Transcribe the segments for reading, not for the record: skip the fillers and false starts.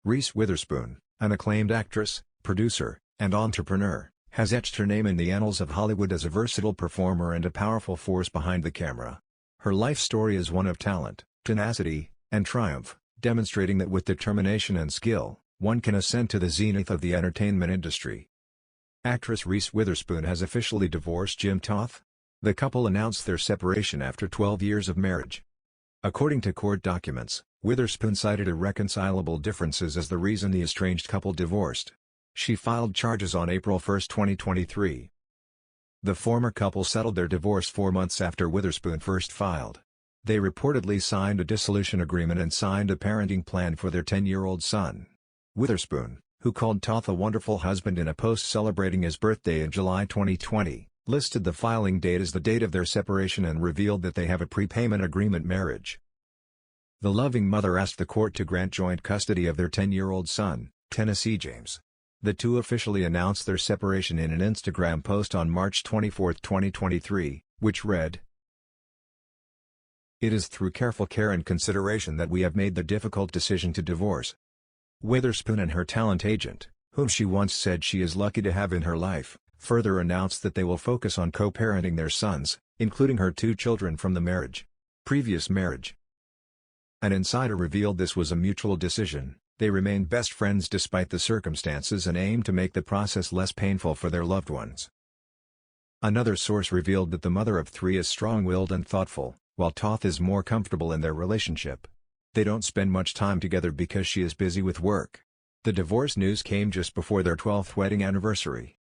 Reese Witherspoon, an acclaimed actress, producer, and entrepreneur, has etched her name in the annals of Hollywood as a versatile performer and a powerful force behind the camera. Her life story is one of talent, tenacity, and triumph, demonstrating that with determination and skill, one can ascend to the zenith of the entertainment industry. Actress Reese Witherspoon has officially divorced Jim Toth. The couple announced their separation after 12 years of marriage. According to court documents, Witherspoon cited irreconcilable differences as the reason the estranged couple divorced. She filed charges on April 1, 2023. The former couple settled their divorce 4 months after Witherspoon first filed. They reportedly signed a dissolution agreement and signed a parenting plan for their 10-year-old son. Witherspoon, who called Toth a wonderful husband in a post celebrating his birthday in July 2020, listed the filing date as the date of their separation and revealed that they have a prepayment agreement marriage. The loving mother asked the court to grant joint custody of their 10-year-old son, Tennessee James. The two officially announced their separation in an Instagram post on March 24, 2023, which read, "It is through careful care and consideration that we have made the difficult decision to divorce." Witherspoon and her talent agent, whom she once said she is lucky to have in her life, further announced that they will focus on co-parenting their sons, including her 2 children from the previous marriage. An insider revealed this was a mutual decision. They remain best friends despite the circumstances and aim to make the process less painful for their loved ones. Another source revealed that the mother of 3 is strong-willed and thoughtful, while Toth is more comfortable in their relationship. They don't spend much time together because she is busy with work. The divorce news came just before their 12th wedding anniversary.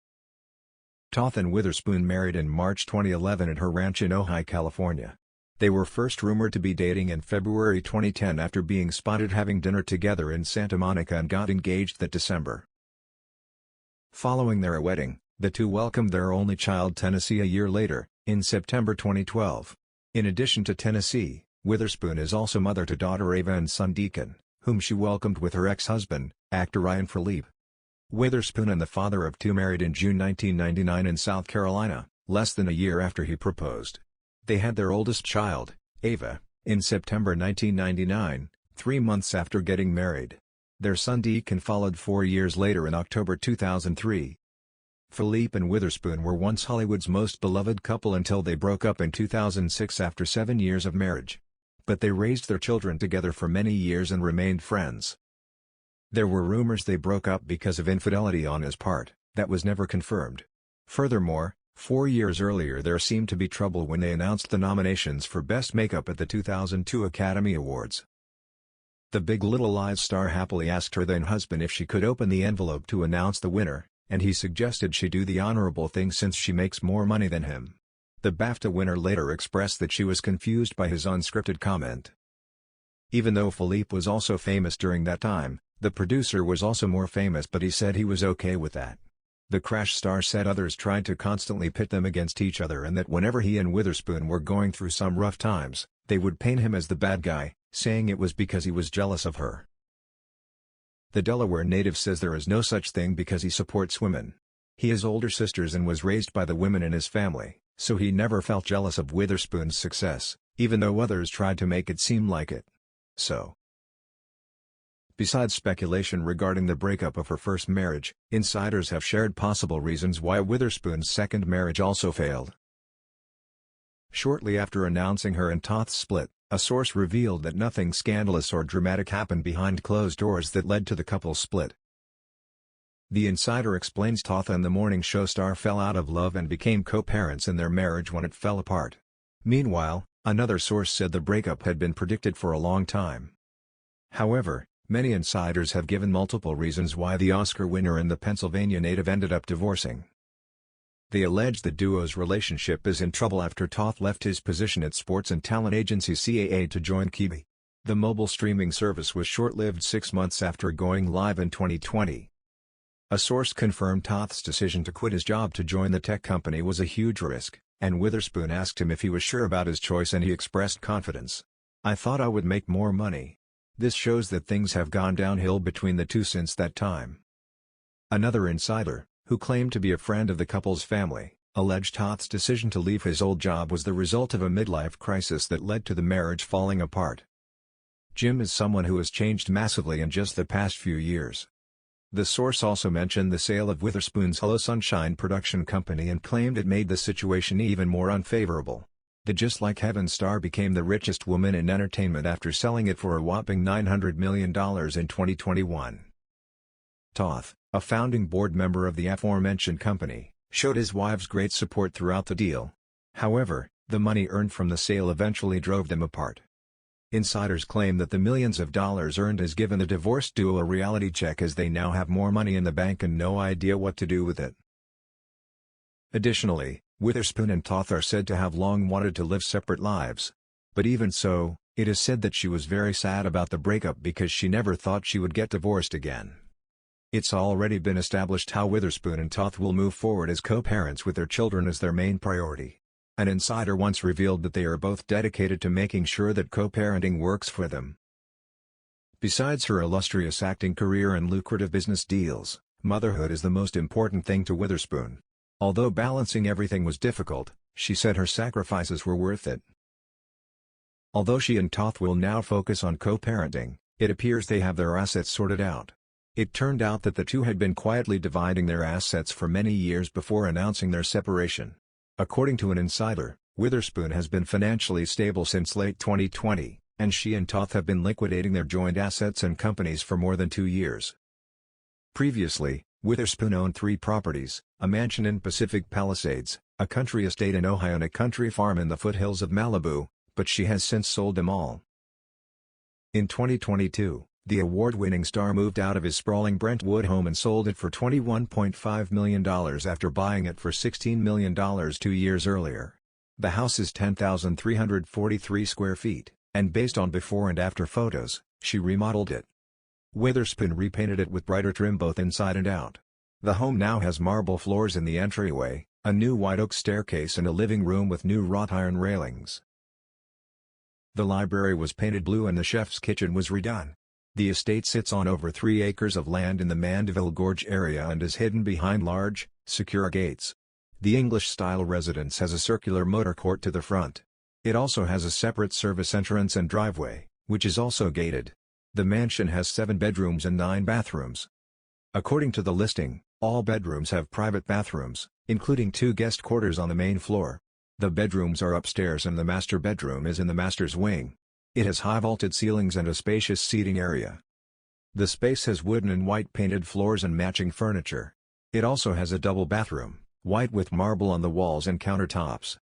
Toth and Witherspoon married in March 2011 at her ranch in Ojai, California. They were first rumored to be dating in February 2010 after being spotted having dinner together in Santa Monica and got engaged that December. Following their wedding, the two welcomed their only child Tennessee a year later, in September 2012. In addition to Tennessee, Witherspoon is also mother to daughter Ava and son Deacon, whom she welcomed with her ex-husband, actor Ryan Philippe. Witherspoon and the father of 2 married in June 1999 in South Carolina, less than a year after he proposed. They had their oldest child, Ava, in September 1999, 3 months after getting married. Their son Deacon followed 4 years later in October 2003. Philippe and Witherspoon were once Hollywood's most beloved couple until they broke up in 2006 after 7 years of marriage. But they raised their children together for many years and remained friends. There were rumors they broke up because of infidelity on his part, that was never confirmed. Furthermore, 4 years earlier there seemed to be trouble when they announced the nominations for Best Makeup at the 2002 Academy Awards. The Big Little Lies star happily asked her then-husband if she could open the envelope to announce the winner, and he suggested she do the honorable thing since she makes more money than him. The BAFTA winner later expressed that she was confused by his unscripted comment. Even though Philippe was also famous during that time, the producer was also more famous, but he said he was okay with that. The Crash star said others tried to constantly pit them against each other and that whenever he and Witherspoon were going through some rough times, they would paint him as the bad guy, saying it was because he was jealous of her. The Delaware native says there is no such thing because he supports women. He has older sisters and was raised by the women in his family, so he never felt jealous of Witherspoon's success, even though others tried to make it seem like it. So, besides speculation regarding the breakup of her first marriage, insiders have shared possible reasons why Witherspoon's second marriage also failed. Shortly after announcing her and Toth's split, a source revealed that nothing scandalous or dramatic happened behind closed doors that led to the couple's split. The insider explains Toth and the morning show star fell out of love and became co-parents in their marriage when it fell apart. Meanwhile, another source said the breakup had been predicted for a long time. However, many insiders have given multiple reasons why the Oscar winner and the Pennsylvania native ended up divorcing. They allege the duo's relationship is in trouble after Toth left his position at sports and talent agency CAA to join Quibi. The mobile streaming service was short-lived 6 months after going live in 2020. A source confirmed Toth's decision to quit his job to join the tech company was a huge risk, and Witherspoon asked him if he was sure about his choice and he expressed confidence. "I thought I would make more money." This shows that things have gone downhill between the two since that time. Another insider, who claimed to be a friend of the couple's family, alleged Toth's decision to leave his old job was the result of a midlife crisis that led to the marriage falling apart. Jim is someone who has changed massively in just the past few years. The source also mentioned the sale of Witherspoon's Hello Sunshine production company and claimed it made the situation even more unfavorable. The Just Like Heaven star became the richest woman in entertainment after selling it for a whopping $900 million in 2021. Toth, a founding board member of the aforementioned company, showed his wife's great support throughout the deal. However, the money earned from the sale eventually drove them apart. Insiders claim that the millions of dollars earned has given the divorced duo a reality check, as they now have more money in the bank and no idea what to do with it. Additionally, Witherspoon and Toth are said to have long wanted to live separate lives. But even so, it is said that she was very sad about the breakup because she never thought she would get divorced again. It's already been established how Witherspoon and Toth will move forward as co-parents, with their children as their main priority. An insider once revealed that they are both dedicated to making sure that co-parenting works for them. Besides her illustrious acting career and lucrative business deals, motherhood is the most important thing to Witherspoon. Although balancing everything was difficult, she said her sacrifices were worth it. Although she and Toth will now focus on co-parenting, it appears they have their assets sorted out. It turned out that the two had been quietly dividing their assets for many years before announcing their separation. According to an insider, Witherspoon has been financially stable since late 2020, and she and Toth have been liquidating their joint assets and companies for more than 2 years. Previously, Witherspoon owned 3 properties, a mansion in Pacific Palisades, a country estate in Ohio and a country farm in the foothills of Malibu, but she has since sold them all. In 2022, the award-winning star moved out of his sprawling Brentwood home and sold it for $21.5 million after buying it for $16 million 2 years earlier. The house is 10,343 square feet, and based on before and after photos, she remodeled it. Witherspoon repainted it with brighter trim both inside and out. The home now has marble floors in the entryway, a new white oak staircase and a living room with new wrought iron railings. The library was painted blue and the chef's kitchen was redone. The estate sits on over 3 acres of land in the Mandeville Gorge area and is hidden behind large, secure gates. The English-style residence has a circular motor court to the front. It also has a separate service entrance and driveway, which is also gated. The mansion has 7 bedrooms and 9 bathrooms. According to the listing, all bedrooms have private bathrooms, including 2 guest quarters on the main floor. The bedrooms are upstairs and the master bedroom is in the master's wing. It has high vaulted ceilings and a spacious seating area. The space has wooden and white painted floors and matching furniture. It also has a double bathroom, white with marble on the walls and countertops.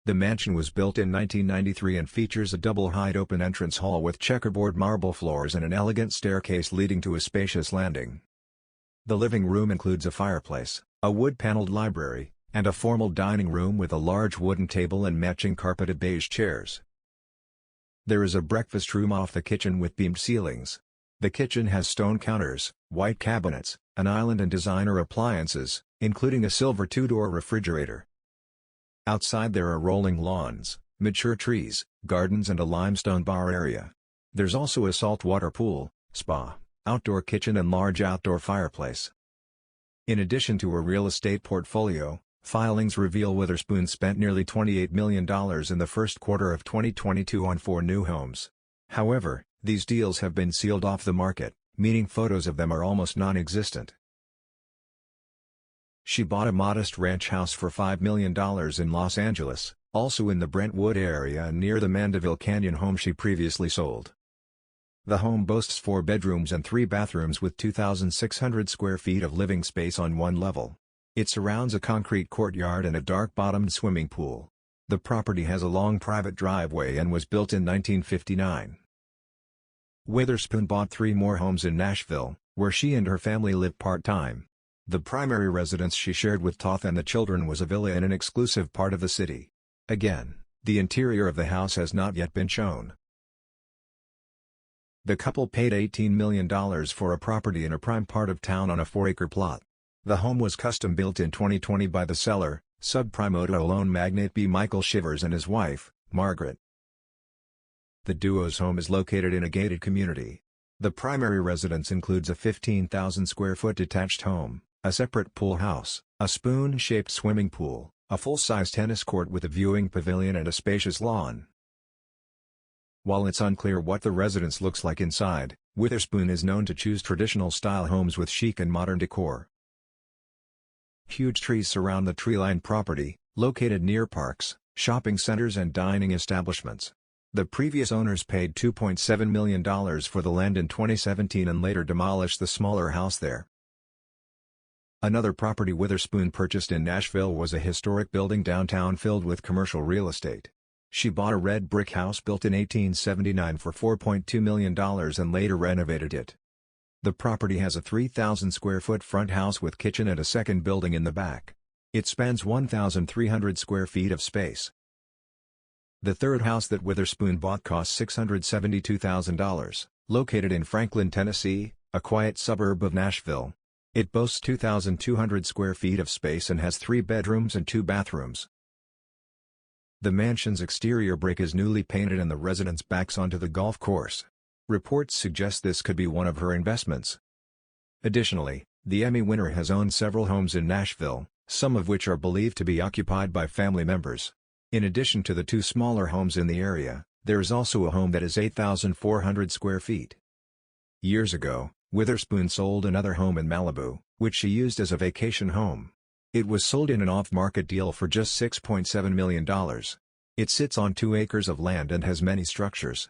The mansion was built in 1993 and features a double-height open entrance hall with checkerboard marble floors and an elegant staircase leading to a spacious landing. The living room includes a fireplace, a wood-paneled library, and a formal dining room with a large wooden table and matching carpeted beige chairs. There is a breakfast room off the kitchen with beamed ceilings. The kitchen has stone counters, white cabinets, an island and designer appliances, including a silver 2-door refrigerator. Outside there are rolling lawns, mature trees, gardens and a limestone bar area. There's also a saltwater pool, spa, outdoor kitchen and large outdoor fireplace. In addition to her real estate portfolio, filings reveal Witherspoon spent nearly $28 million in the first quarter of 2022 on 4 new homes. However, these deals have been sealed off the market, meaning photos of them are almost non-existent. She bought a modest ranch house for $5 million in Los Angeles, also in the Brentwood area and near the Mandeville Canyon home she previously sold. The home boasts 4 bedrooms and 3 bathrooms with 2,600 square feet of living space on one level. It surrounds a concrete courtyard and a dark-bottomed swimming pool. The property has a long private driveway and was built in 1959. Witherspoon bought 3 more homes in Nashville, where she and her family live part-time. The primary residence she shared with Toth and the children was a villa in an exclusive part of the city. Again, the interior of the house has not yet been shown. The couple paid $18 million for a property in a prime part of town on a 4-acre plot. The home was custom-built in 2020 by the seller, subprime auto loan magnate B. Michael Shivers and his wife, Margaret. The duo's home is located in a gated community. The primary residence includes a 15,000-square-foot detached home, a separate pool house, a spoon-shaped swimming pool, a full-size tennis court with a viewing pavilion and a spacious lawn. While it's unclear what the residence looks like inside, Witherspoon is known to choose traditional-style homes with chic and modern decor. Huge trees surround the tree-lined property, located near parks, shopping centers and dining establishments. The previous owners paid $2.7 million for the land in 2017 and later demolished the smaller house there. Another property Witherspoon purchased in Nashville was a historic building downtown filled with commercial real estate. She bought a red brick house built in 1879 for $4.2 million and later renovated it. The property has a 3,000-square-foot front house with kitchen and a second building in the back. It spans 1,300 square feet of space. The third house that Witherspoon bought cost $672,000, located in Franklin, Tennessee, a quiet suburb of Nashville. It boasts 2,200 square feet of space and has 3 bedrooms and 2 bathrooms. The mansion's exterior brick is newly painted and the residence backs onto the golf course. Reports suggest this could be one of her investments. Additionally, the Emmy winner has owned several homes in Nashville, some of which are believed to be occupied by family members. In addition to the 2 smaller homes in the area, there is also a home that is 8,400 square feet. Years ago, Witherspoon sold another home in Malibu, which she used as a vacation home. It was sold in an off-market deal for just $6.7 million. It sits on 2 acres of land and has many structures.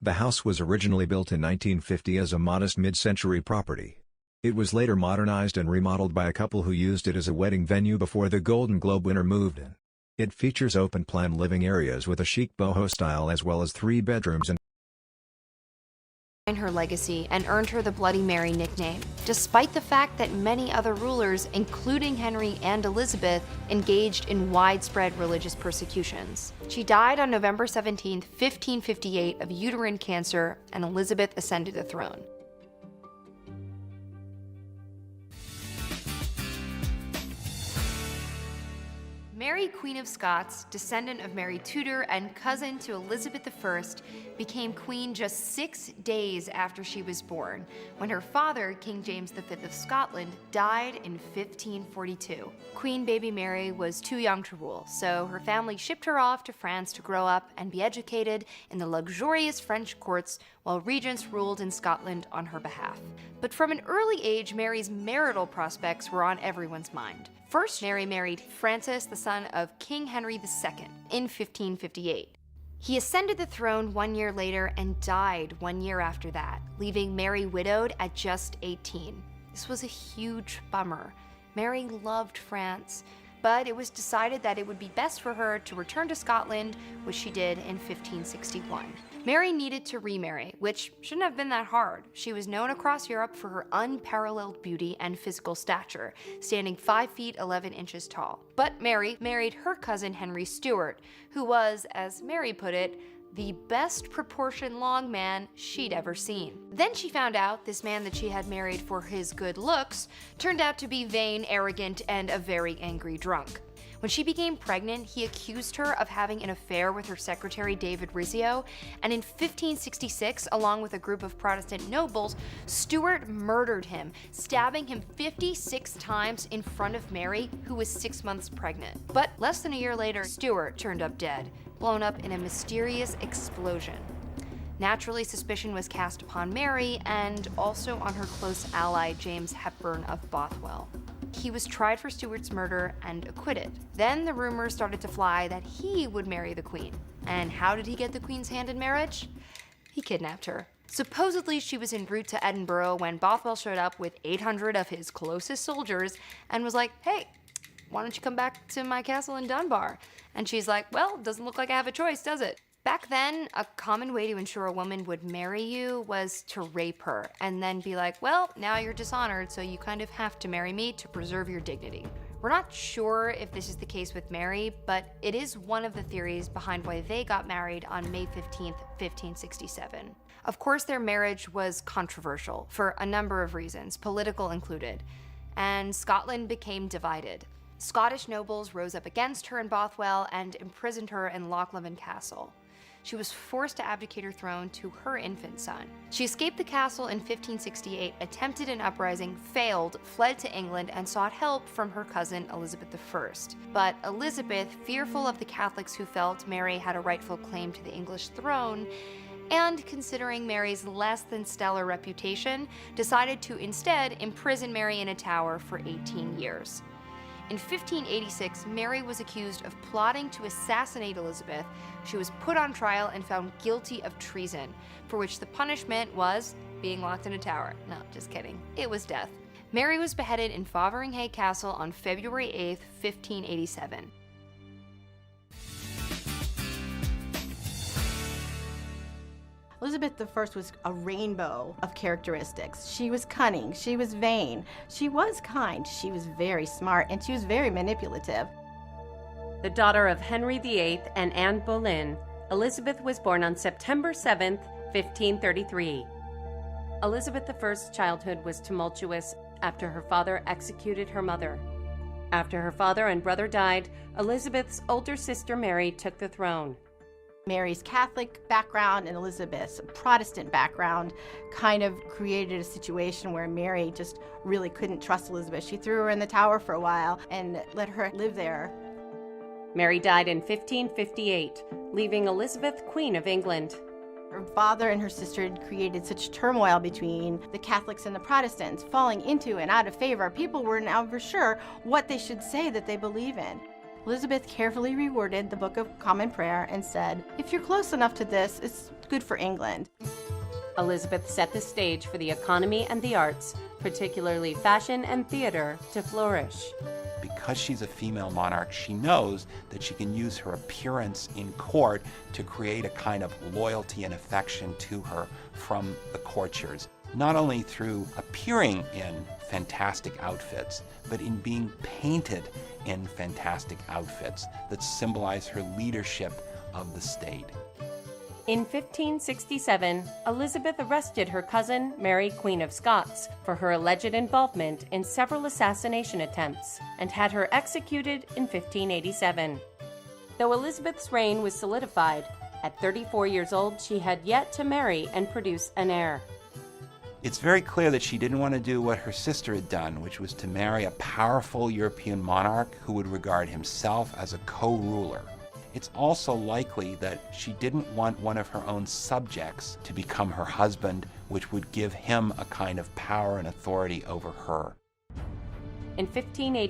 The house was originally built in 1950 as a modest mid-century property. It was later modernized and remodeled by a couple who used it as a wedding venue before the Golden Globe winner moved in. It features open-plan living areas with a chic boho style as well as 3 bedrooms and her legacy and earned her the Bloody Mary nickname, despite the fact that many other rulers, including Henry and Elizabeth, engaged in widespread religious persecutions. She died on November 17, 1558 of uterine cancer, and Elizabeth ascended the throne. Mary, Queen of Scots, descendant of Mary Tudor and cousin to Elizabeth I, became queen just 6 days after she was born, when her father, King James V of Scotland, died in 1542. Queen Baby Mary was too young to rule, so her family shipped her off to France to grow up and be educated in the luxurious French courts while regents ruled in Scotland on her behalf. But from an early age, Mary's marital prospects were on everyone's mind. First, Mary married Francis, the son of King Henry II, in 1558. He ascended the throne 1 year later and died 1 year after that, leaving Mary widowed at just 18. This was a huge bummer. Mary loved France, but it was decided that it would be best for her to return to Scotland, which she did in 1561. Mary needed to remarry, which shouldn't have been that hard. She was known across Europe for her unparalleled beauty and physical stature, standing 5 feet 11 inches tall. But Mary married her cousin Henry Stuart, who was, as Mary put it, the best proportioned long man she'd ever seen. Then she found out this man that she had married for his good looks turned out to be vain, arrogant, and a very angry drunk. When she became pregnant, he accused her of having an affair with her secretary David Rizzio, and in 1566, along with a group of Protestant nobles, Stuart murdered him, stabbing him 56 times in front of Mary, who was 6 months pregnant. But less than a year later, Stuart turned up dead, blown up in a mysterious explosion. Naturally, suspicion was cast upon Mary and also on her close ally James Hepburn of Bothwell. He was tried for Stuart's murder and acquitted. Then the rumors started to fly that he would marry the queen. And how did he get the queen's hand in marriage? He kidnapped her. Supposedly, she was en route to Edinburgh when Bothwell showed up with 800 of his closest soldiers and was like, "Hey, why don't you come back to my castle in Dunbar?" And she's like, "Well, doesn't look like I have a choice, does it?" Back then, a common way to ensure a woman would marry you was to rape her and then be like, "Well, now you're dishonored, so you kind of have to marry me to preserve your dignity." We're not sure if this is the case with Mary, but it is one of the theories behind why they got married on May 15th, 1567. Of course, their marriage was controversial for a number of reasons, political included, and Scotland became divided. Scottish nobles rose up against her in Bothwell and imprisoned her in Lochleven Castle. she was forced to abdicate her throne to her infant son. She escaped the castle in 1568, attempted an uprising, failed, fled to England, and sought help from her cousin Elizabeth I. But Elizabeth, fearful of the Catholics who felt Mary had a rightful claim to the English throne, and considering Mary's less than stellar reputation, decided to instead imprison Mary in a tower for 18 years. In 1586, Mary was accused of plotting to assassinate Elizabeth. She was put on trial and found guilty of treason, for which the punishment was being locked in a tower. No, just kidding. It was death. Mary was beheaded in Fotheringhay Castle on February 8, 1587. Elizabeth I was a rainbow of characteristics. She was cunning, she was vain, she was kind, she was very smart, and she was very manipulative. The daughter of Henry VIII and Anne Boleyn, Elizabeth was born on September 7, 1533. Elizabeth I's childhood was tumultuous after her father executed her mother. After her father and brother died, Elizabeth's older sister Mary took the throne. Mary's Catholic background and Elizabeth's Protestant background kind of created a situation where Mary just really couldn't trust Elizabeth. She threw her in the tower for a while and let her live there. Mary died in 1558, leaving Elizabeth Queen of England. Her father and her sister had created such turmoil between the Catholics and the Protestants, falling into and out of favor. People were now for sure what they should say that they believe in. Elizabeth carefully reworded the Book of Common Prayer and said, if you're close enough to this, it's good for England. Elizabeth set the stage for the economy and the arts, particularly fashion and theater, to flourish. Because she's a female monarch, she knows that she can use her appearance in court to create a kind of loyalty and affection to her from the courtiers. Not only through appearing in fantastic outfits, but in being painted in fantastic outfits that symbolize her leadership of the state. In 1567, Elizabeth arrested her cousin, Mary, Queen of Scots, for her alleged involvement in several assassination attempts, and had her executed in 1587. Though Elizabeth's reign was solidified, at 34 years old she had yet to marry and produce an heir. It's very clear that she didn't want to do what her sister had done, which was to marry a powerful European monarch who would regard himself as a co-ruler. It's also likely that she didn't want one of her own subjects to become her husband, which would give him a kind of power and authority over her. In 1588,